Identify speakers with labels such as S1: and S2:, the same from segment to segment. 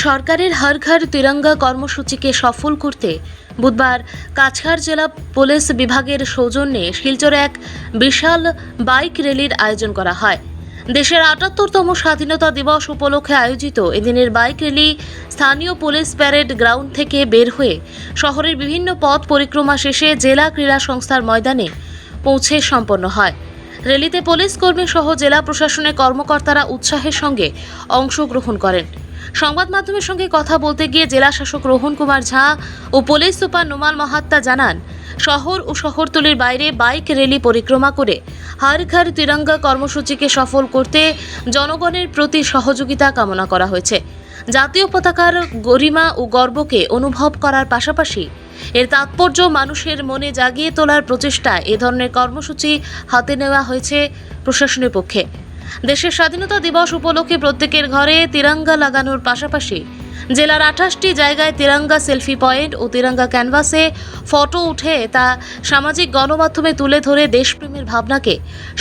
S1: সরকারের হর ঘর তিরঙ্গা কর্মসূচিকে সফল করতে বুধবার কাছাড় জেলা পুলিশ বিভাগের সৌজন্যে শিলচরে এক বিশাল বাইক র্যালির আয়োজন করা হয়। দেশের ৭৮তম স্বাধীনতা দিবস উপলক্ষে আয়োজিত এদিনের বাইক র্যালি স্থানীয় পুলিশ প্যারেড গ্রাউন্ড থেকে বের হয়ে শহরের বিভিন্ন পথ পরিক্রমা শেষে জেলা ক্রীড়া সংস্থার ময়দানে পৌঁছে সম্পন্ন হয়। র্যালিতে পুলিশ কর্মী সহ জেলা প্রশাসনের কর্মকর্তারা উৎসাহের সঙ্গে অংশগ্রহণ করেন। সংবাদ মাধ্যমের সঙ্গে কথা বলতে গিয়ে জেলা শাসক রোহন কুমার ঝা ও পুলিশ সুপার নোমাল মাহাত্তা জানান, শহর ও শহরতলির বাইরে বাইক র্যালি পরিক্রমা করে হর ঘর তিরঙ্গা কর্মসূচিকে সফল করতে জনগণের প্রতি সহযোগিতা কামনা করা হয়েছে। জাতীয় পতাকার গরিমা ও গর্বকে অনুভব করার পাশাপাশি এর তাৎপর্য মানুষের মনে জাগিয়ে তোলার প্রচেষ্টায় এ ধরনের কর্মসূচি হাতে নেওয়া হয়েছে প্রশাসনের পক্ষে। দেশের স্বাধীনতা দিবস উপলক্ষে প্রত্যেকের ঘরে তিরঙ্গা লাগানোর পাশাপাশি জেলার ২৮টি জায়গায় তিরঙ্গা সেলফি পয়েন্ট ও তিরঙ্গা ক্যানভাসে ফটো উঠে তা সামাজিক গণমাধ্যমে তুলে ধরে দেশপ্রেমের ভাবনাকে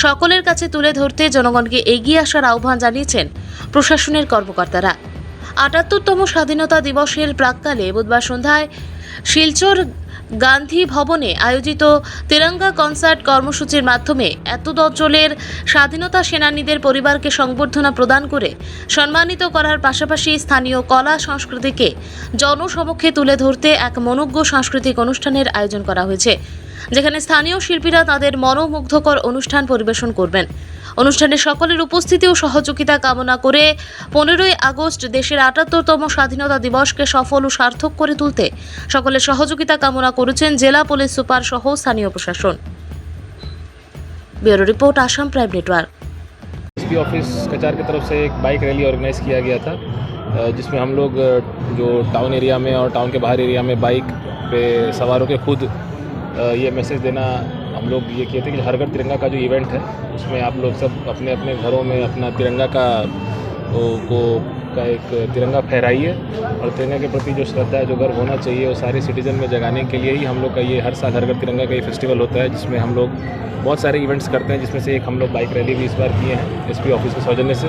S1: সকলের কাছে তুলে ধরতে জনগণকে এগিয়ে আসার আহ্বান জানিয়েছেন প্রশাসনের কর্মকর্তারা। ৭৮তম স্বাধীনতা দিবসের প্রাক্কালে বুধবার সন্ধ্যায় শিলচর গান্ধী ভবনে আয়োজিত তিরঙ্গা কনসার্ট কর্মসূচির মাধ্যমে এতদ অঞ্চলের স্বাধীনতা সেনানীদের পরিবারকে সংবর্ধনা প্রদান করে সম্মানিত করার পাশাপাশি স্থানীয় কলা সংস্কৃতিকে জনসমক্ষে তুলে ধরতে এক মনোজ্ঞ সাংস্কৃতিক অনুষ্ঠানের আয়োজন করা হয়েছে, যেখানে স্থানীয় শিল্পীরা তাদের মনোমুগ্ধকর অনুষ্ঠান পরিবেশন করবেন। অনুষ্ঠানে সকলের উপস্থিতি ও সহযোগিতা কামনা করে ১৫ই আগস্ট দেশের ৭৮তম স্বাধীনতা দিবসকে সফল ও সার্থক করে তুলতে সকলের সহযোগিতা কামনা করেছেন জেলা পুলিশ সুপার সহ স্থানীয় প্রশাসন। Bureau report Assam prime network.
S2: SP office Cachar की तरफ से एक बाइक रैली ऑर्गेनाइज़ किया गया था, जिसमें हम लोग जो टाउन एरिया में और टाउन के बाहर एरिया में बाइक पे सवार होकर खुद ये मैसेज देना हम लोग ये किए थे कि हर घर तिरंगा का जो इवेंट है उसमें आप लोग सब अपने अपने घरों में अपना तिरंगा का एक तिरंगा फहराइए और तिरंगा के प्रति जो श्रद्धा है, जो गर्व होना चाहिए, वो सारे सिटीज़न में जगाने के लिए ही हम लोग का ये हर साल हर घर तिरंगा का ये फेस्टिवल होता है, जिसमें हम लोग बहुत सारे इवेंट्स करते हैं, जिसमें से एक हम लोग बाइक रैली भी इस बार किए हैं एसपी ऑफिस के सौजन्य से।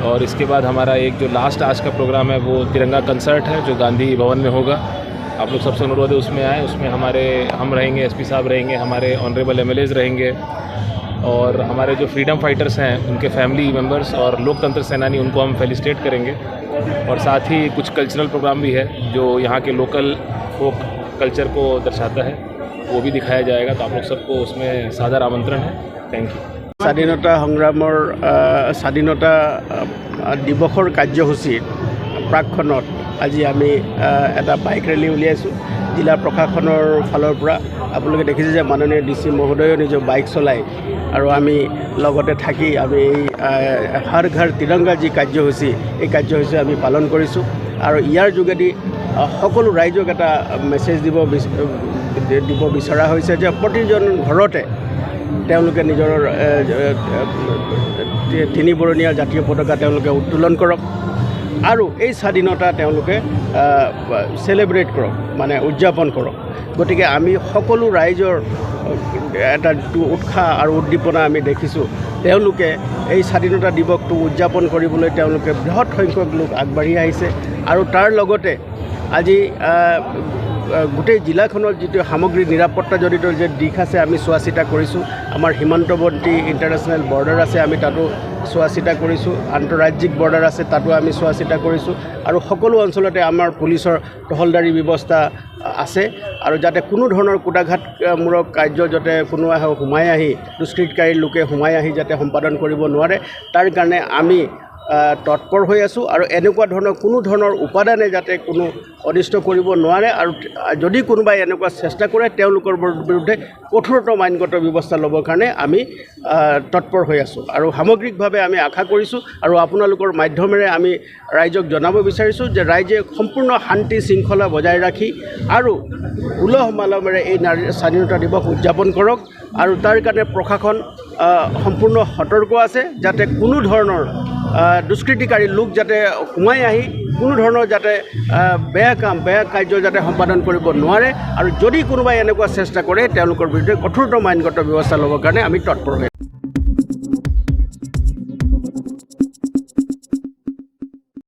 S2: और इसके बाद हमारा एक जो लास्ट आज का प्रोग्राम है वो तिरंगा कंसर्ट है, जो गांधी भवन में होगा। आप लोग सबसे अनुरोध है उसमें आए। उसमें हम रहेंगे, एसपी साहब रहेंगे, हमारे ऑनरेबल एमएलएज रहेंगे और हमारे जो फ्रीडम फाइटर्स हैं उनके फैमिली मेम्बर्स और लोकतंत्र सेनानी, उनको हम फेलिसिटेट करेंगे। और साथ ही कुछ कल्चरल प्रोग्राम भी है जो यहाँ के लोकल फोक कल्चर को दर्शाता है, वो भी दिखाया जाएगा। तो आप लोग सबको उसमें सादर आमंत्रण है। Thank you.
S3: স্বাধীনতা সংগ্ৰামৰ স্বাধীনতা দিৱসৰ কাৰ্যসূচীৰ প্ৰাকক্ষণত আজি আমি এটা বাইক ৰেলী উলিয়াইছোঁ জিলা প্ৰশাসনৰ ফালৰ পৰা। আপোনালোকে দেখিছে যে মাননীয় DC মহোদয়েও নিজৰ বাইক চলাই আৰু আমি লগতে থাকি আমি এই হৰ ঘৰ তিৰংগা যি কাৰ্যসূচী, এই কাৰ্যসূচী আমি পালন কৰিছোঁ। আৰু ইয়াৰ যোগেদি সকলো ৰাইজক এটা মেছেজ দিব বিচৰা হৈছে যে প্ৰতিজন ঘৰতে তেওঁলোকে নিজৰ তিনিবৰণীয়া জাতীয় পতাকা তেওঁলোকে উত্তোলন কৰক আৰু এই স্বাধীনতা তেওঁলোকে চেলিব্ৰেট কৰক, মানে উদযাপন কৰক। গতিকে আমি সকলো ৰাইজৰ এটা উৎসাহ আৰু উদ্দীপনা আমি দেখিছোঁ। তেওঁলোকে এই স্বাধীনতা দিৱসটো উদযাপন কৰিবলৈ তেওঁলোকে বৃহৎ সংখ্যক লোক আগবাঢ়ি আহিছে। আৰু তাৰ লগতে আজি গোটেই জিলাখনৰ যিটো সামগ্ৰিক নিৰাপত্তা জড়িত যে দিশ আছে আমি চোৱা চিতা কৰিছোঁ। আমাৰ সীমান্তৱৰ্তী ইণ্টাৰনেশ্যনেল বৰ্ডাৰ আছে, আমি তাতো চোৱা চিতা কৰিছোঁ। আন্তঃৰাজ্যিক বৰ্ডাৰ আছে, তাতো আমি চোৱা চিতা কৰিছোঁ। আৰু সকলো অঞ্চলতে আমাৰ পুলিচৰ টহলদাৰী ব্যৱস্থা আছে, আৰু যাতে কোনো ধৰণৰ কুটাঘাতমূলক কাৰ্য যাতে কোনো সোমাই আহি দুষ্কৃতকাৰী লোকে সোমাই আহি যাতে সম্পাদন কৰিব নোৱাৰে, তাৰ কাৰণে আমি তৎপৰ হৈ আছোঁ। আৰু এনেকুৱা ধৰণৰ কোনো ধৰণৰ উপাদানে যাতে কোনো অনিষ্ট কৰিব নোৱাৰে, আৰু যদি কোনোবাই এনেকুৱা চেষ্টা কৰে তেওঁলোকৰ বিৰুদ্ধে কঠোৰতম আইনগত ব্যৱস্থা ল'বৰ কাৰণে আমি তৎপৰ হৈ আছোঁ। আৰু সামগ্ৰিকভাৱে আমি আশা কৰিছোঁ আৰু আপোনালোকৰ মাধ্যমেৰে আমি ৰাইজক জনাব বিচাৰিছোঁ যে ৰাইজে সম্পূৰ্ণ শান্তি শৃংখলা বজাই ৰাখি আৰু উলহ মালহেৰে এই স্বাধীনতা দিৱস উদযাপন কৰক। আৰু তাৰ কাৰণে প্ৰশাসন সম্পূৰ্ণ সতৰ্ক আছে, যাতে কোনো ধৰণৰ দুষ্কৃতিকাৰী লোক যাতে সোমাই আহি কোনো ধৰণৰ যাতে বেয়া কাৰ্য যাতে সম্পাদন কৰিব নোৱাৰে। আৰু যদি কোনোবাই এনেকুৱা চেষ্টা কৰে তেওঁলোকৰ বিৰুদ্ধে কঠোৰতম আইনগত ব্যৱস্থা ল'বৰ কাৰণে আমি তৎপৰ হৈ